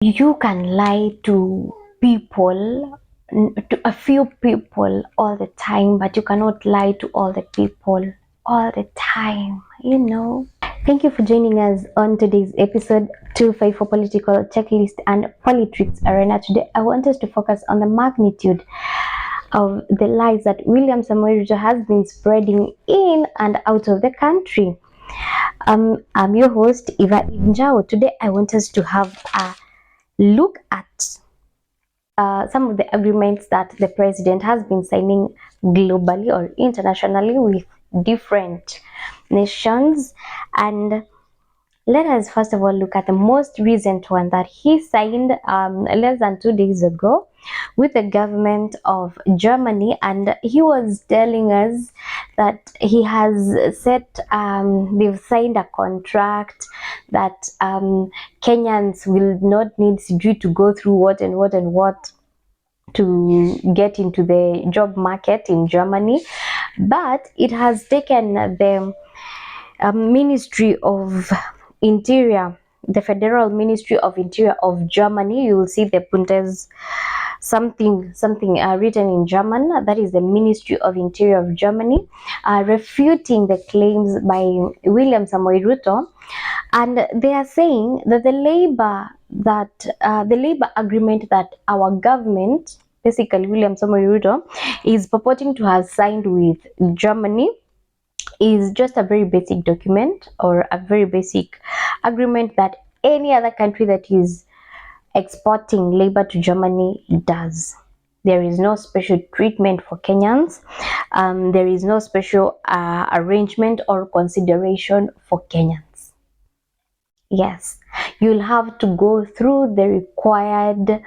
You can lie to people, to a few people all the time, but you cannot lie to all the people all the time. Thank you for joining us on today's episode 254 Political Checklist and Politics Arena. Today, I want us to focus on the magnitude of the lies that William Samoei Ruto has been spreading in and out of the country. I'm your host, Eva Injao. Today, I want us to have a look at some of the agreements that the president has been signing globally or internationally with different nations. And let us first of all look at the most recent one that he signed less than 2 days ago with the government of Germany, and he was telling us that he has they've signed a contract that Kenyans will not need to go through what and what and what to get into the job market in Germany, but it has taken the Ministry of Interior, the Federal Ministry of Interior of Germany. You will see the Bundes something written in German. That is the Ministry of Interior of Germany, refuting the claims by William Samoei Ruto, and they are saying that the labor agreement that our government, basically William Samoei Ruto, is purporting to have signed with Germany is just a very basic document or a very basic agreement that any other country that is exporting labor to Germany does. There is no special treatment for Kenyans. There is no special arrangement or consideration for Kenyans. Yes, you'll have to go through the required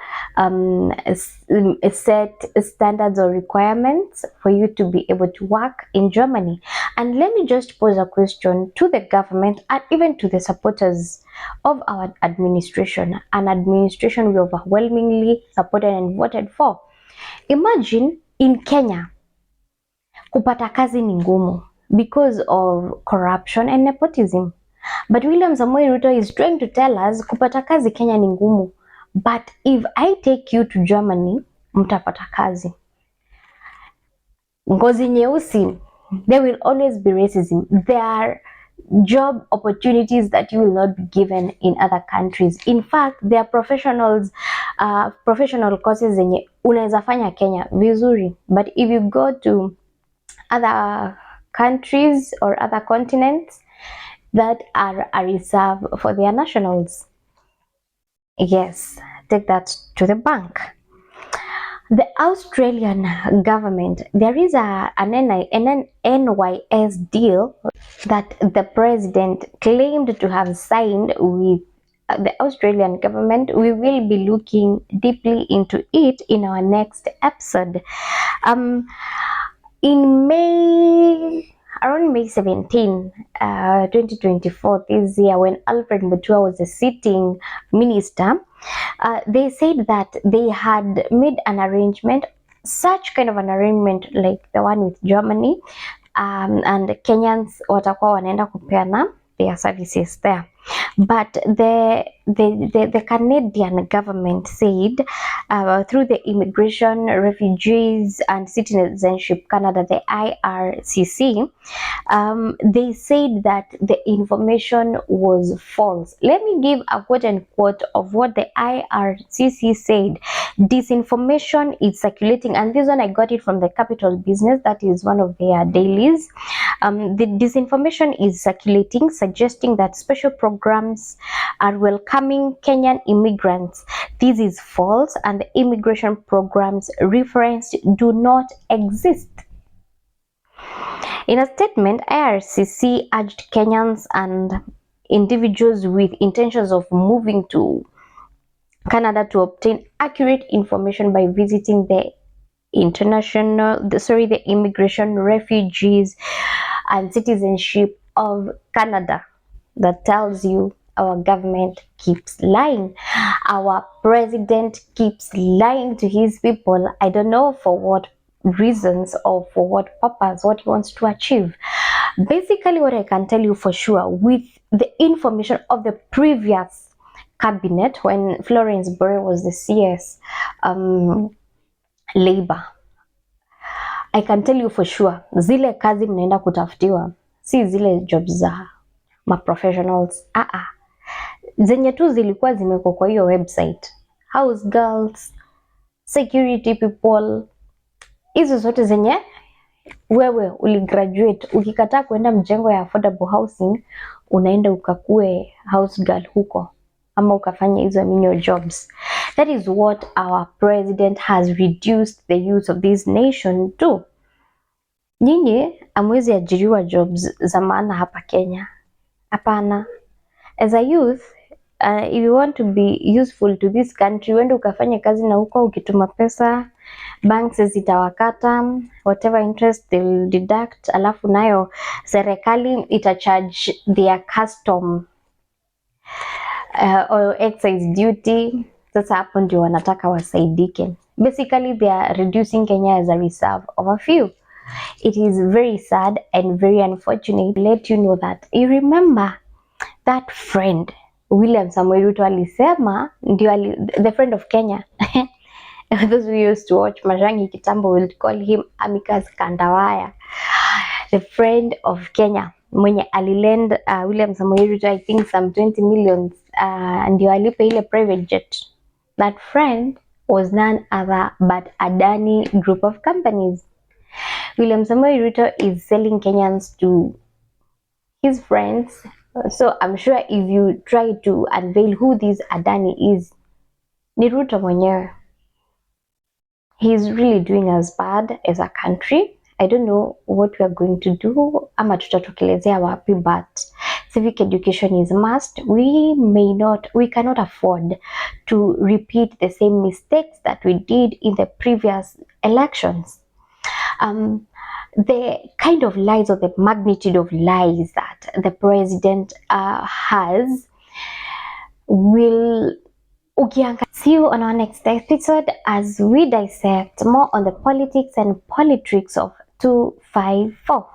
set standards or requirements for you to be able to work in Germany. And let me just pose a question to the government and even to the supporters of our administration, an administration we overwhelmingly supported and voted for. Imagine in Kenya, kupata kazi ni ngumu because of corruption and nepotism. But William Samoei Ruto is trying to tell us kupata kazi Kenya ni ngumu. But if I take you to Germany, mtapata kazi. Ngozi nyeusi, there will always be racism. There are job opportunities that you will not be given in other countries. In fact, there are professional courses zenye unaweza fanya Kenya vizuri. But if you go to other countries or other continents, that are a reserve for their nationals. Yes, take that to the bank. The Australian government, there is an NYS deal that the president claimed to have signed with the Australian government. We will be looking deeply into it in our next episode. In around May 17, 2024, this year, when Alfred Mutua was a sitting minister, they said that they had made an arrangement, such kind of an arrangement like the one with Germany, and Kenyans watakuwa wanaenda kupeana their services there. But the Canadian government said through the Immigration, Refugees and Citizenship Canada, the IRCC, they said that the information was false. Let me give a quote unquote of what the IRCC said. Disinformation is circulating, and this one I got it from the Capital Business, that is one of their dailies. The disinformation is circulating, suggesting that special programs are welcoming Kenyan immigrants. This is false, and the immigration programs referenced do not exist. In a statement, IRCC urged Kenyans and individuals with intentions of moving to Canada to obtain accurate information by visiting the Immigration, Refugees and Citizenship of Canada. That tells you our government keeps lying. Our president keeps lying to his people. I don't know for what reasons or for what purpose, what he wants to achieve. Basically, what I can tell you for sure, with the information of the previous cabinet when Florence Bore was the CS labor. I can tell you for sure, zile kazi mnaenda kutafutiwa si zile jobs za ma professionals. Zenye tu zilikuwa zimeko kwa hiyo website, house girls, security people, hizo zote zenye wewe uligraduate. Ukikataa kuenda mjengo ya affordable housing, unaenda ukakue house girl huko ama ukafanya hizo menial jobs. That is what our president has reduced the use of this nation to. Nyinyi amwezi ajiriwa jobs za maana hapa Kenya. Hapana. As a youth, if you want to be useful to this country, wende ukafanya kazi na huko, ukituma pesa, banks zitawakata, whatever interest they'll deduct, alafu nayo serikali itacharge their custom or excise duty. Sasa hapo ndio wanataka wasaidike. Basically, they are reducing Kenya as a reserve of a few. It is very sad and very unfortunate. Let you know that. You remember that friend William Samoei Ruto alisema ndio the friend of Kenya. Those who used to watch Marangi kitambo will call him Amicus Kandawaya. The friend of Kenya mwenye alilend William Samoei Ruto I think some 20 million ndio alipe ile private jet. That friend was none other but Adani group of companies. William Samoei Ruto is selling Kenyans to his friends. So I'm sure if you try to unveil who this Adani is, ni Ruto mwenyewe. He's really doing us bad as a country. I don't know what we are going to do ama tutatokelezea wapi, but civic education is must. We cannot afford to repeat the same mistakes that we did in the previous elections. The kind of lies or the magnitude of lies that the president has will see you on our next episode as we dissect more on the politics and politrics of 254.